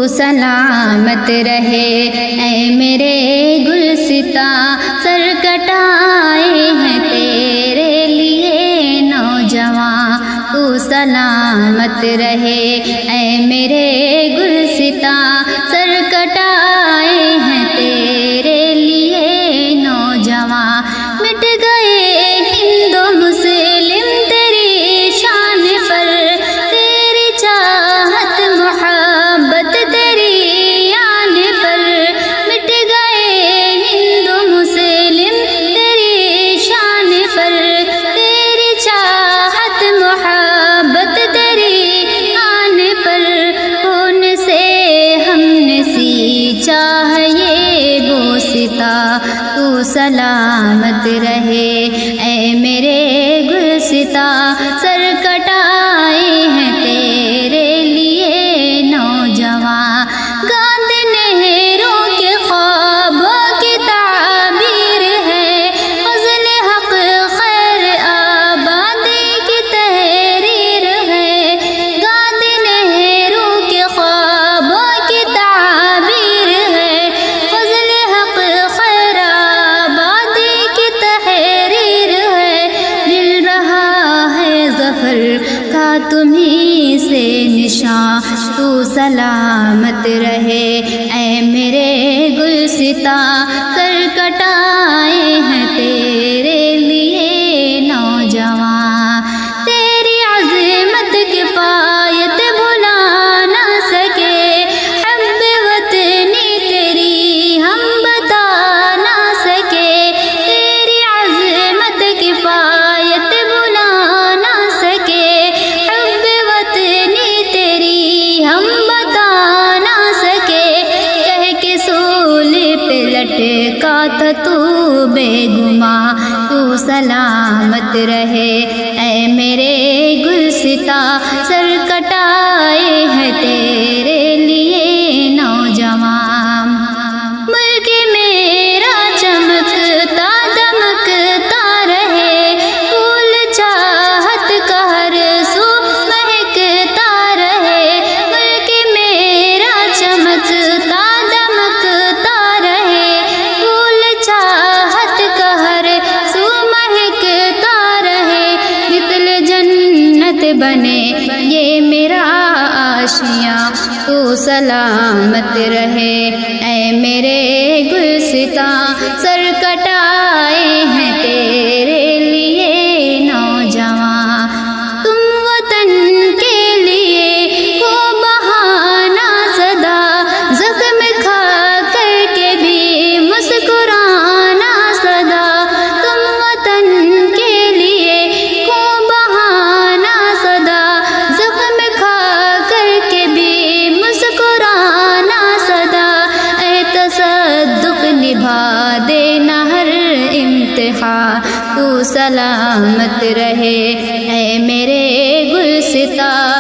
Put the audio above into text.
سلامت رہے اے میرے گلستاں، سر کٹائے ہیں تیرے لیے نوجواں، تو سلامت رہے اے میرے گلستاں، سر کٹائے ہیں تیرے لیے نوجواں، مٹ گئے ہند و مسلم تیری شان پر، تیری چاہت محبت تیری آن پر، مٹ گئے ہند و مسلم تیری شان پر، تیری چاہت محبت تیری آن پر، ان سے ہم نے سینچا ہے یہ بوستا، تو سلامت رہے اے میرے گلستاں، سر کٹائے ہیں تیرے لیے نوجواں، گاند نہروں کے خوابوں کی تعبیر ہے، فضل حق خیر آبادی کی تحریر ہے، گاند نہروں کے خوابوں کی تعبیر ہے، فضل حق خیر آبادی کی تحریر ہے، مل رہا ہے ظفر کا تمہیں سے نشاں، تو سلامت رہے اے میرے گلستاں، سر کٹائے ہیں تیرے لیے نوجواں، تیری عظمت کفایت بھلا نہ سکے، حب وطنی تیری ہم بتا نہ سکے، تیری عظمت کفایت بھلا نہ سکے، حب وطنی تیری ہم بتا نہ سکے، کہہ کے سولی پہ لٹکا تھا تو بے گماں، تو سلامت رہے اے میرے گلستاں، سر کٹائے ہیں تیرے لیے نوجواں، ملک میرا چمکتا دمکتا رہے، پھول چاہت کا ہر سو مہکتا رہے، ملک میرا چمکتا دمکتا رہے، پھول چاہت کا ہر سو مہکتا رہے، مثل جنت بنے یہ میرا آشیاں، تو سلامت رہے اے میرے گلستاں، سر کٹائے ہیں تیرے لیے نوجواں، تم وطن کے لیے ہو بہانہ صدا، زخم کھا کر کے بھی مسکرانا صدا، تم وطن کے لیے ہو بہانہ صدا، زخم کھا کر کے بھی مسکرانا صدا، اے تصدق نبھا دینا ہر امتحان، تو سلامت رہے اے میرے گلستاں،